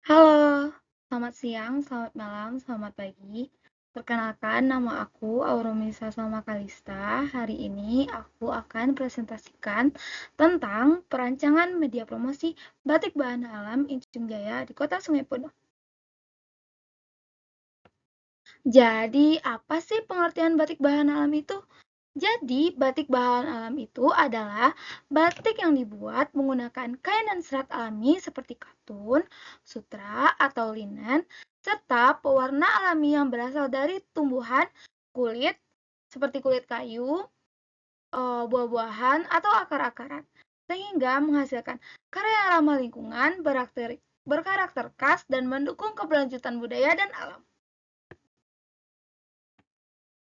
Halo, selamat siang, selamat malam, selamat pagi. Perkenalkan, nama aku Auromisa Salma Kalista. Hari ini aku akan presentasikan tentang perancangan media promosi batik bahan alam Incung Jaya di Kota Sungai Penuh. Jadi, apa sih pengertian batik bahan alam itu? Jadi, batik bahan alam itu adalah batik yang dibuat menggunakan kain dan serat alami seperti katun, sutra, atau linen, serta pewarna alami yang berasal dari tumbuhan, kulit, seperti kulit kayu, buah-buahan, atau akar-akaran, sehingga menghasilkan karya yang ramah lingkungan, berkarakter khas, dan mendukung keberlanjutan budaya dan alam.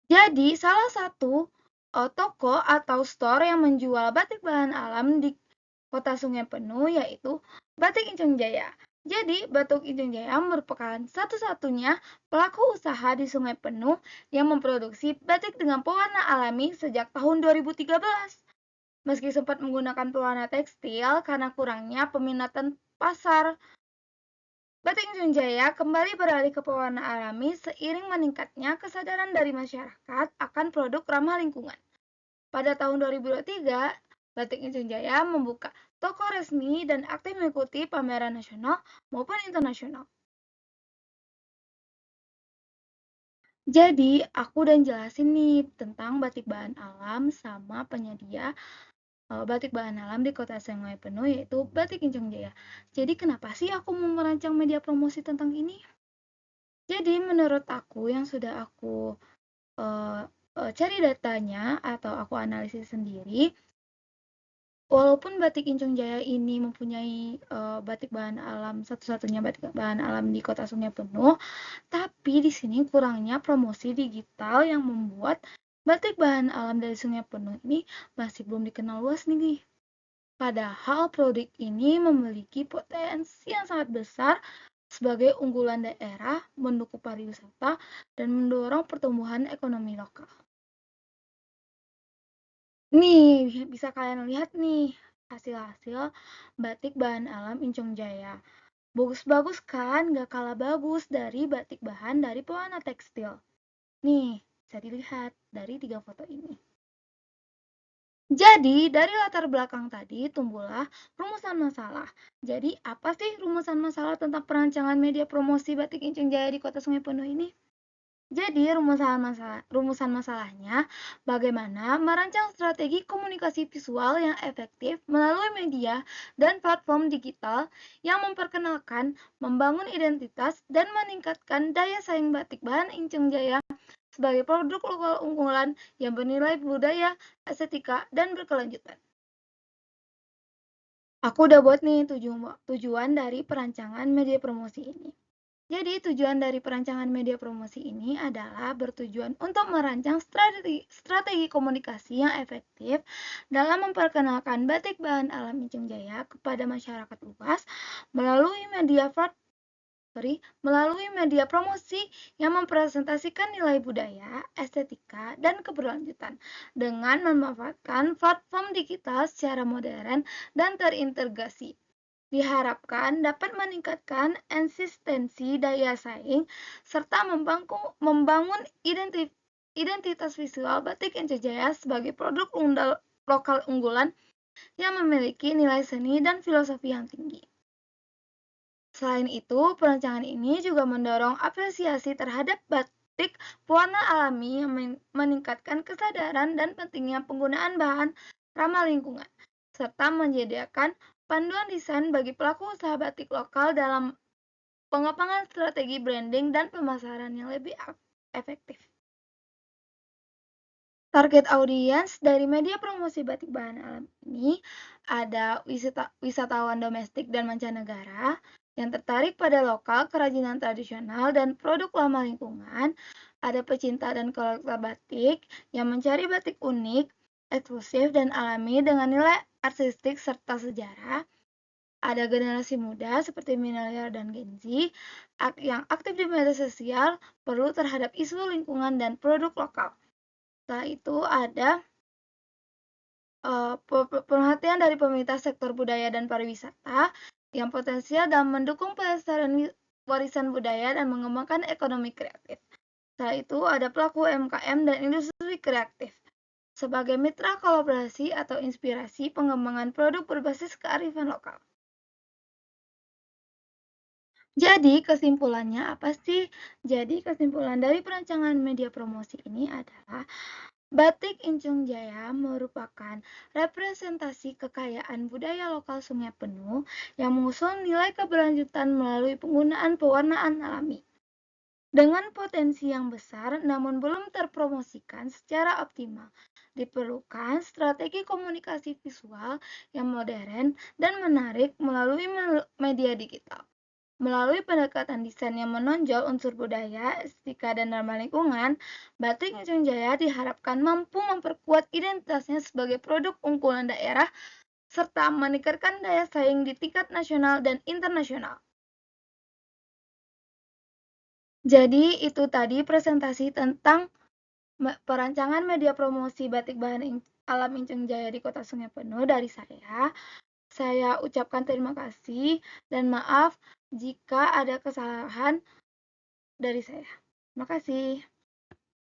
Jadi, salah satu toko atau store yang menjual batik bahan alam di Kota Sungai Penuh yaitu Batik Incung Jaya. Jadi, Batik Incung Jaya merupakan satu-satunya pelaku usaha di Sungai Penuh yang memproduksi batik dengan pewarna alami sejak tahun 2013. Meski sempat menggunakan pewarna tekstil karena kurangnya peminatan pasar, Batik Injung Jaya kembali beralih ke pewarna alami seiring meningkatnya kesadaran dari masyarakat akan produk ramah lingkungan. Pada tahun 2023, Batik Injung Jaya membuka toko resmi dan aktif mengikuti pameran nasional maupun internasional. Jadi, aku udah jelasin nih tentang batik bahan alam sama penyedia batik bahan alam di Kota Sungai Penuh yaitu Batik Injung Jaya. Jadi, kenapa sih aku mau merancang media promosi tentang ini? Jadi menurut aku yang sudah aku uh, cari datanya atau aku analisis sendiri, walaupun batik Incung Jaya ini mempunyai batik bahan alam satu-satunya batik bahan alam di Kota Sungai Penuh, tapi di sini kurangnya promosi digital yang membuat batik bahan alam dari Sungai Penuh ini masih belum dikenal luas nih. Padahal produk ini memiliki potensi yang sangat besar sebagai unggulan daerah, mendukung pariwisata, dan mendorong pertumbuhan ekonomi lokal. Nih, bisa kalian lihat nih hasil-hasil batik bahan alam Incung Jaya. Bagus-bagus kan? Gak kalah bagus dari batik bahan dari pewarna tekstil. Nih, bisa dilihat dari 3 foto ini. Jadi, dari latar belakang tadi tumbuhlah rumusan masalah. Jadi, apa sih rumusan masalah tentang perancangan media promosi Batik Incung Jaya di Kota Sungai Penuh ini? Jadi, rumusan masalahnya bagaimana merancang strategi komunikasi visual yang efektif melalui media dan platform digital yang memperkenalkan, membangun identitas, dan meningkatkan daya saing batik bahan Incung Jaya sebagai produk lokal unggulan yang bernilai budaya, estetika, dan berkelanjutan. Aku udah buat nih tujuan dari perancangan media promosi ini. Jadi tujuan dari perancangan media promosi ini adalah bertujuan untuk merancang strategi komunikasi yang efektif dalam memperkenalkan batik bahan alam Incung Jaya kepada masyarakat luas melalui media promosi yang mempresentasikan nilai budaya, estetika, dan keberlanjutan dengan memanfaatkan platform digital secara modern dan terintegrasi. Diharapkan dapat meningkatkan eksistensi daya saing serta membangun identitas visual batik Incung Jaya sebagai produk lokal unggulan yang memiliki nilai seni dan filosofi yang tinggi. Selain itu, perancangan ini juga mendorong apresiasi terhadap batik pewarna alami yang meningkatkan kesadaran dan pentingnya penggunaan bahan ramah lingkungan, serta menyediakan panduan desain bagi pelaku usaha batik lokal dalam pengembangan strategi branding dan pemasaran yang lebih efektif. Target audiens dari media promosi batik bahan alam ini ada wisatawan domestik dan mancanegara yang tertarik pada lokal kerajinan tradisional dan produk ramah lingkungan, ada pecinta dan kolektor batik yang mencari batik unik, eksklusif dan alami dengan nilai artistik serta sejarah, ada generasi muda seperti milenial dan Gen Z yang aktif di media sosial perlu terhadap isu lingkungan dan produk lokal. Setelah itu ada perhatian dari pemerintah sektor budaya dan pariwisata yang potensial dalam mendukung pelestarian warisan budaya dan mengembangkan ekonomi kreatif. Setelah itu ada pelaku UMKM dan industri kreatif sebagai mitra kolaborasi atau inspirasi pengembangan produk berbasis kearifan lokal. Jadi kesimpulannya apa sih? Jadi kesimpulan dari perancangan media promosi ini adalah Batik Injung Jaya merupakan representasi kekayaan budaya lokal Sungai Penuh yang mengusung nilai keberlanjutan melalui penggunaan pewarnaan alami. Dengan potensi yang besar namun belum terpromosikan secara optimal, diperlukan strategi komunikasi visual yang modern dan menarik melalui media digital. Melalui pendekatan desain yang menonjol unsur budaya, estetika, dan norma lingkungan, Batik Ujung Jaya diharapkan mampu memperkuat identitasnya sebagai produk unggulan daerah serta meningkatkan daya saing di tingkat nasional dan internasional. Jadi itu tadi presentasi tentang perancangan media promosi batik bahan alam Incung Jaya di Kota Sungai Penuh dari saya. Saya ucapkan terima kasih dan maaf jika ada kesalahan dari saya. Terima kasih.